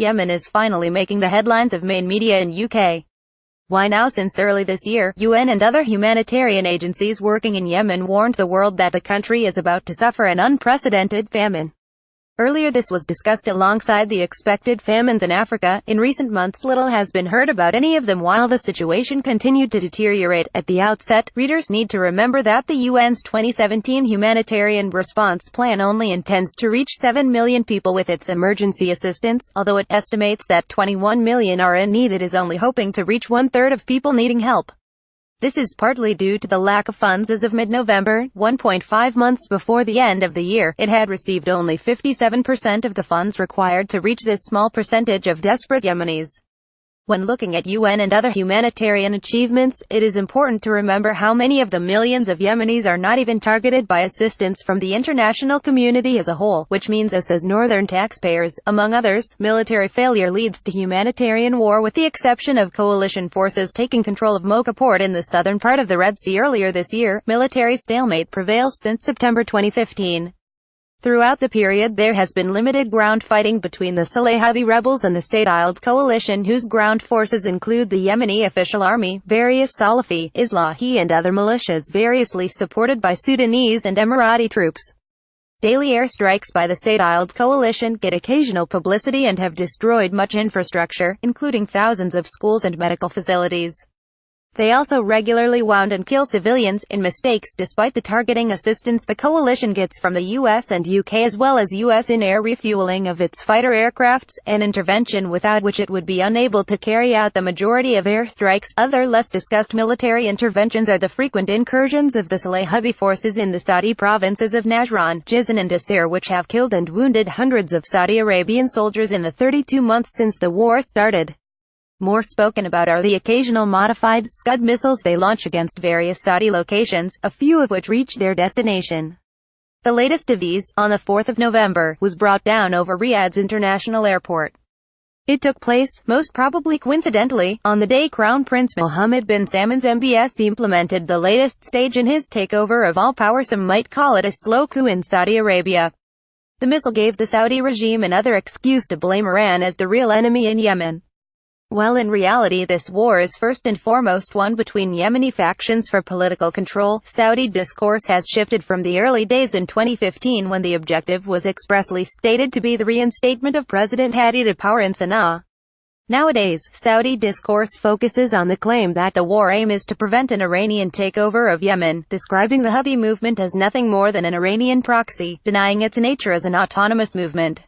Yemen is finally making the headlines of main media in UK. Why now? Since early this year, UN and other humanitarian agencies working in Yemen warned the world that the country is about to suffer an unprecedented famine. Earlier this was discussed alongside the expected famines in Africa. In recent months little has been heard about any of them while the situation continued to deteriorate. At the outset, readers need to remember that the UN's 2017 Humanitarian Response Plan only intends to reach 7 million people with its emergency assistance, although it estimates that 21 million are in need. It is only hoping to reach one-third of people needing help. This is partly due to the lack of funds. As of mid-November, 1.5 months before the end of the year, it had received only 57% of the funds required to reach this small percentage of desperate Yemenis. When looking at UN and other humanitarian achievements, it is important to remember how many of the millions of Yemenis are not even targeted by assistance from the international community as a whole, which means us as northern taxpayers. Among others, military failure leads to humanitarian war, with the exception of coalition forces taking control of Mocha port in the southern part of the Red Sea earlier this year. Military stalemate prevails since September 2015. Throughout the period there has been limited ground fighting between the Saleh rebels and the Saad coalition, whose ground forces include the Yemeni official army, various Salafi, Islahi and other militias variously supported by Sudanese and Emirati troops. Daily airstrikes by the Saad coalition get occasional publicity and have destroyed much infrastructure, including thousands of schools and medical facilities. They also regularly wound and kill civilians, in mistakes despite the targeting assistance the coalition gets from the US and UK, as well as US in-air refueling of its fighter aircrafts, an intervention without which it would be unable to carry out the majority of airstrikes. Other less discussed military interventions are the frequent incursions of the Saleh forces in the Saudi provinces of Najran, Jizan and Asir, which have killed and wounded hundreds of Saudi Arabian soldiers in the 32 months since the war started. More spoken about are the occasional modified Scud missiles they launch against various Saudi locations, a few of which reach their destination. The latest of these, on the 4th of November, was brought down over Riyadh's international airport. It took place, most probably coincidentally, on the day Crown Prince Mohammed bin Salman's MBS implemented the latest stage in his takeover of all power. Some might call it a slow coup in Saudi Arabia. The missile gave the Saudi regime another excuse to blame Iran as the real enemy in Yemen. Well, in reality this war is first and foremost one between Yemeni factions for political control. Saudi discourse has shifted from the early days in 2015, when the objective was expressly stated to be the reinstatement of President Hadi to power in Sana'a. Nowadays, Saudi discourse focuses on the claim that the war aim is to prevent an Iranian takeover of Yemen, describing the Houthi movement as nothing more than an Iranian proxy, denying its nature as an autonomous movement.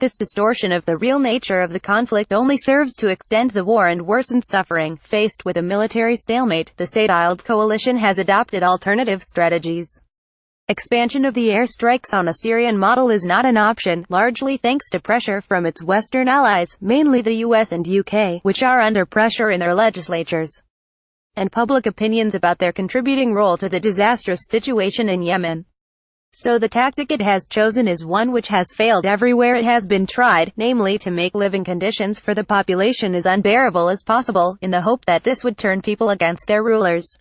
This distortion of the real nature of the conflict only serves to extend the war and worsen suffering. Faced with a military stalemate, the Saad coalition has adopted alternative strategies. Expansion of the airstrikes on a Syrian model is not an option, largely thanks to pressure from its Western allies, mainly the US and UK, which are under pressure in their legislatures and public opinions about their contributing role to the disastrous situation in Yemen. So the tactic it has chosen is one which has failed everywhere it has been tried, namely to make living conditions for the population as unbearable as possible, in the hope that this would turn people against their rulers.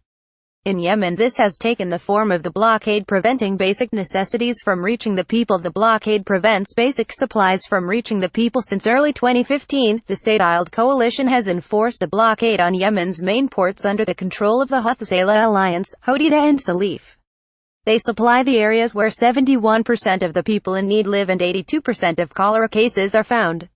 In Yemen this has taken the form of the blockade preventing basic necessities from reaching the people. The blockade prevents basic supplies from reaching the people. Since early 2015, the Saad coalition has enforced a blockade on Yemen's main ports under the control of the Houthi alliance, Hodeidah and Salif. They supply the areas where 71% of the people in need live and 82% of cholera cases are found.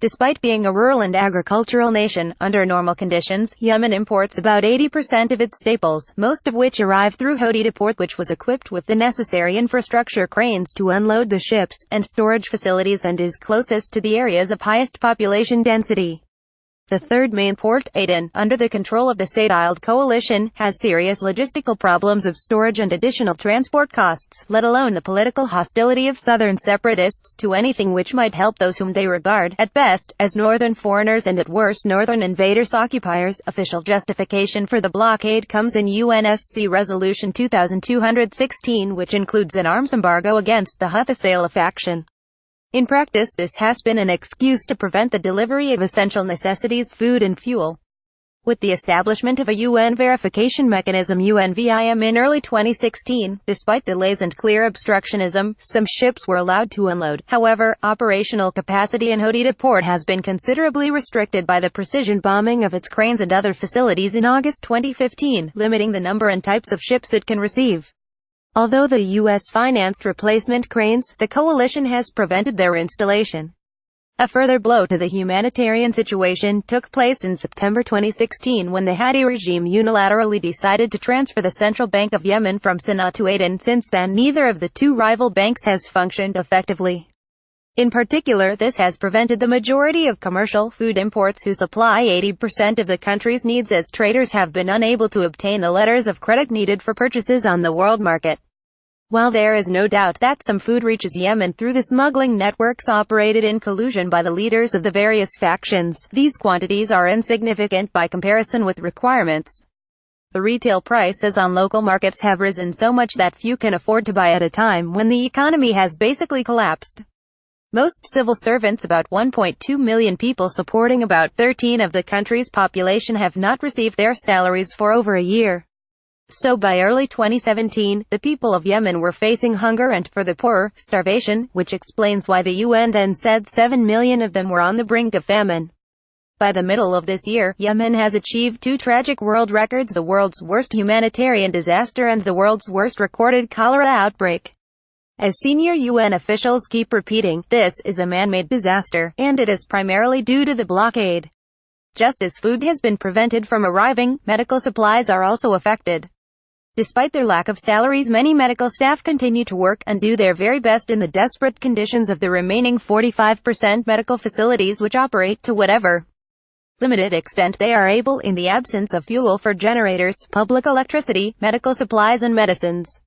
Despite being a rural and agricultural nation, under normal conditions, Yemen imports about 80% of its staples, most of which arrive through Hodeidah port, which was equipped with the necessary infrastructure, cranes to unload the ships, and storage facilities, and is closest to the areas of highest population density. The third main port, Aden, under the control of the Saad coalition, has serious logistical problems of storage and additional transport costs, let alone the political hostility of southern separatists to anything which might help those whom they regard, at best, as northern foreigners and at worst northern invaders-occupiers. Official justification for the blockade comes in UNSC Resolution 2216, which includes an arms embargo against the Houthi faction. In practice this has been an excuse to prevent the delivery of essential necessities, food and fuel. With the establishment of a UN verification mechanism UNVIM in early 2016, despite delays and clear obstructionism, some ships were allowed to unload. However, operational capacity in Hodeida port has been considerably restricted by the precision bombing of its cranes and other facilities in August 2015, limiting the number and types of ships it can receive. Although the U.S. financed replacement cranes, the coalition has prevented their installation. A further blow to the humanitarian situation took place in September 2016 when the Hadi regime unilaterally decided to transfer the Central Bank of Yemen from Sana'a to Aden. Since then, neither of the two rival banks has functioned effectively. In particular, this has prevented the majority of commercial food imports who supply 80% of the country's needs, as traders have been unable to obtain the letters of credit needed for purchases on the world market. While there is no doubt that some food reaches Yemen through the smuggling networks operated in collusion by the leaders of the various factions, these quantities are insignificant by comparison with requirements. The retail prices on local markets have risen so much that few can afford to buy at a time when the economy has basically collapsed. Most civil servants, about 1.2 million people supporting about 13% of the country's population, have not received their salaries for over a year. So by early 2017, the people of Yemen were facing hunger and, for the poorer, starvation, which explains why the UN then said 7 million of them were on the brink of famine. By the middle of this year, Yemen has achieved two tragic world records: the world's worst humanitarian disaster and the world's worst recorded cholera outbreak. As senior UN officials keep repeating, this is a man-made disaster, and it is primarily due to the blockade. Just as food has been prevented from arriving, medical supplies are also affected. Despite their lack of salaries, many medical staff continue to work and do their very best in the desperate conditions of the remaining 45% medical facilities, which operate to whatever limited extent they are able in the absence of fuel for generators, public electricity, medical supplies and medicines.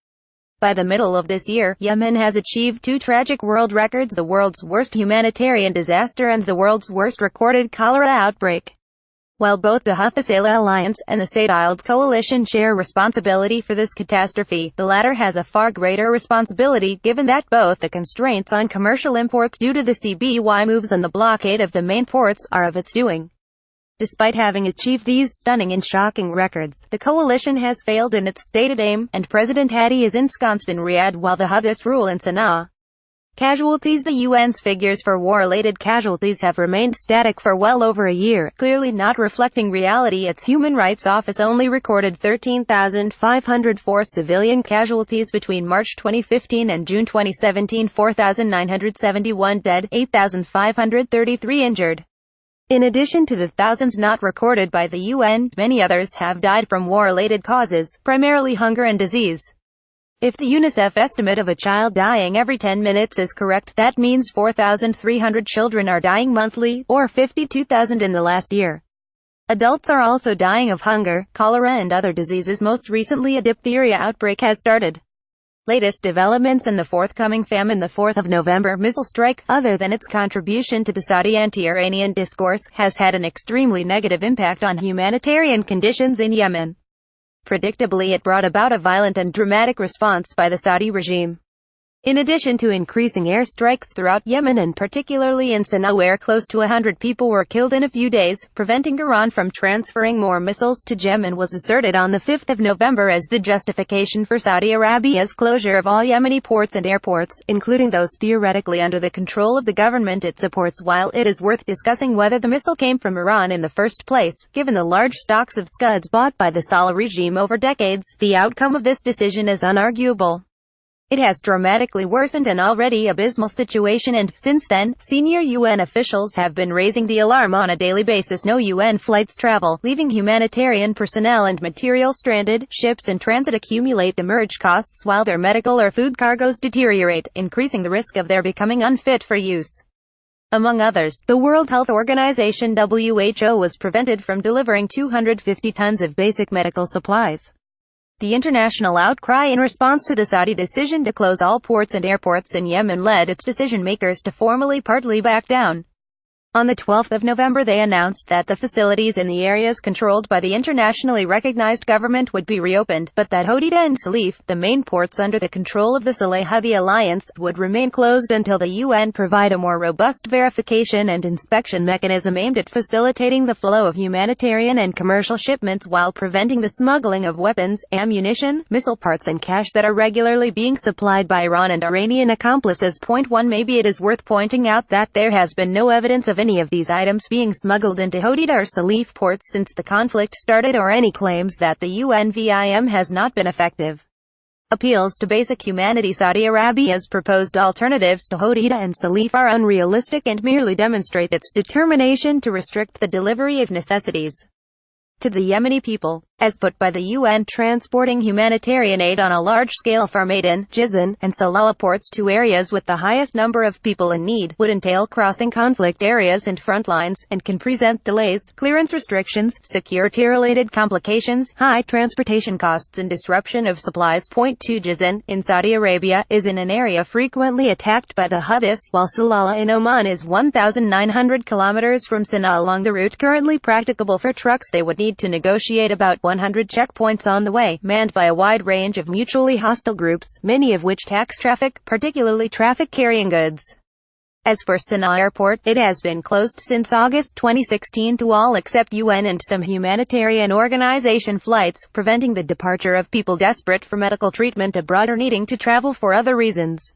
By the middle of this year, Yemen has achieved two tragic world records: the world's worst humanitarian disaster and the world's worst recorded cholera outbreak. While both the Houthi Alliance and the Saad Coalition share responsibility for this catastrophe, the latter has a far greater responsibility, given that both the constraints on commercial imports due to the CBY moves and the blockade of the main ports are of its doing. Despite having achieved these stunning and shocking records, the coalition has failed in its stated aim, and President Hadi is ensconced in Riyadh while the Houthis rule in Sana'a. Casualties: the UN's figures for war-related casualties have remained static for well over a year, clearly not reflecting reality. Its Human Rights Office only recorded 13,504 civilian casualties between March 2015 and June 2017, 4,971 dead, 8,533 injured. In addition to the thousands not recorded by the UN, many others have died from war-related causes, primarily hunger and disease. If the UNICEF estimate of a child dying every 10 minutes is correct, that means 4,300 children are dying monthly, or 52,000 in the last year. Adults are also dying of hunger, cholera and other diseases. Most recently, a diphtheria outbreak has started. Latest developments in the forthcoming famine: the 4th of November missile strike, other than its contribution to the Saudi anti-Iranian discourse, has had an extremely negative impact on humanitarian conditions in Yemen. Predictably, it brought about a violent and dramatic response by the Saudi regime. In addition to increasing airstrikes throughout Yemen and particularly in Sana'a, where close to 100 people were killed in a few days, preventing Iran from transferring more missiles to Yemen was asserted on the 5th of November as the justification for Saudi Arabia's closure of all Yemeni ports and airports, including those theoretically under the control of the government it supports. While it is worth discussing whether the missile came from Iran in the first place, given the large stocks of Scuds bought by the Saleh regime over decades, the outcome of this decision is unarguable. It has dramatically worsened an already abysmal situation, and, since then, senior UN officials have been raising the alarm on a daily basis. No UN flights travel, leaving humanitarian personnel and material stranded. Ships in transit accumulate demurrage costs while their medical or food cargoes deteriorate, increasing the risk of their becoming unfit for use. Among others, the World Health Organization (WHO) was prevented from delivering 250 tons of basic medical supplies. The international outcry in response to the Saudi decision to close all ports and airports in Yemen led its decision-makers to formally partly back down. On the 12th of November they announced that the facilities in the areas controlled by the internationally recognized government would be reopened, but that Hodeida and Salif, the main ports under the control of the Saleh Alliance, would remain closed until the UN provide a more robust verification and inspection mechanism aimed at facilitating the flow of humanitarian and commercial shipments while preventing the smuggling of weapons, ammunition, missile parts and cash that are regularly being supplied by Iran and Iranian accomplices. Point 1. Maybe it is worth pointing out that there has been no evidence of any of these items being smuggled into Hodeida or Salif ports since the conflict started, or any claims that the UNVIM has not been effective. Appeals to basic humanity. Saudi Arabia's proposed alternatives to Hodeida and Salif are unrealistic and merely demonstrate its determination to restrict the delivery of necessities to the Yemeni people, as put by the UN. Transporting humanitarian aid on a large scale from Aden, Jizan, and Salalah ports to areas with the highest number of people in need would entail crossing conflict areas and front lines, and can present delays, clearance restrictions, security-related complications, high transportation costs and disruption of supplies. Point 2. Jizan, in Saudi Arabia, is in an area frequently attacked by the Houthis, while Salalah in Oman is 1,900 kilometers from Sana'a. Along the route currently practicable for trucks, they would need to negotiate about 100 checkpoints on the way, manned by a wide range of mutually hostile groups, many of which tax traffic, particularly traffic carrying goods. As for Sana'a Airport, it has been closed since August 2016 to all except UN and some humanitarian organization flights, preventing the departure of people desperate for medical treatment abroad or needing to travel for other reasons.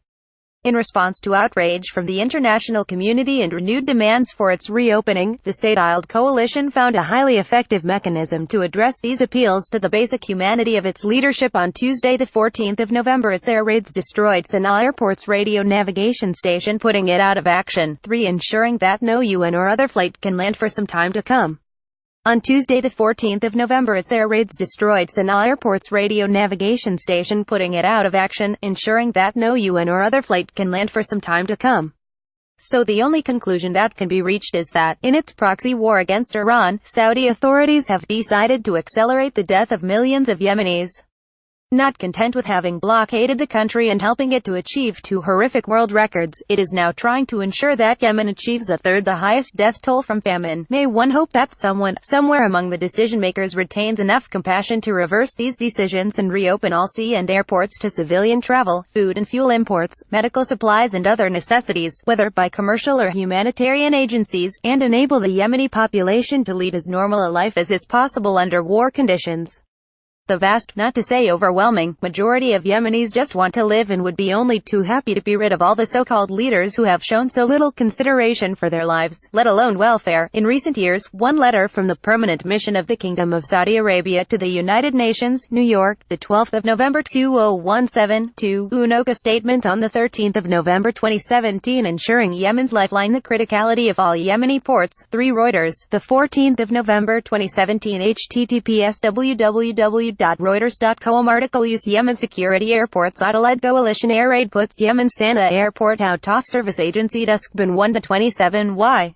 In response to outrage from the international community and renewed demands for its reopening, the state-led coalition found a highly effective mechanism to address these appeals to the basic humanity of its leadership. On Tuesday the 14th of November, its air raids destroyed Sana'a Airport's radio navigation station, putting it out of action. 3. Ensuring that no UN or other flight can land for some time to come. On Tuesday the 14th of November, its air raids destroyed Sana'a Airport's radio navigation station, putting it out of action, ensuring that no UN or other flight can land for some time to come. So the only conclusion that can be reached is that, in its proxy war against Iran, Saudi authorities have decided to accelerate the death of millions of Yemenis. Not content with having blockaded the country and helping it to achieve 2 horrific world records, it is now trying to ensure that Yemen achieves a third the highest death toll from famine. May one hope that someone, somewhere among the decision-makers retains enough compassion to reverse these decisions and reopen all sea and airports to civilian travel, food and fuel imports, medical supplies and other necessities, whether by commercial or humanitarian agencies, and enable the Yemeni population to lead as normal a life as is possible under war conditions. The vast, not to say overwhelming, majority of Yemenis just want to live and would be only too happy to be rid of all the so-called leaders who have shown so little consideration for their lives, let alone welfare. In recent years, one letter from the Permanent Mission of the Kingdom of Saudi Arabia to the United Nations, New York, the 12th of November 2017, 2, UNOCA statement on the 13th of November 2017 ensuring Yemen's lifeline, the criticality of all Yemeni ports. 3. Reuters, the 14th of November 2017, https www.reuters.com article. Use Yemen security airports. Autoled coalition air raid puts Yemen's Sana'a airport out. Service agency Duskban 1-27. Why?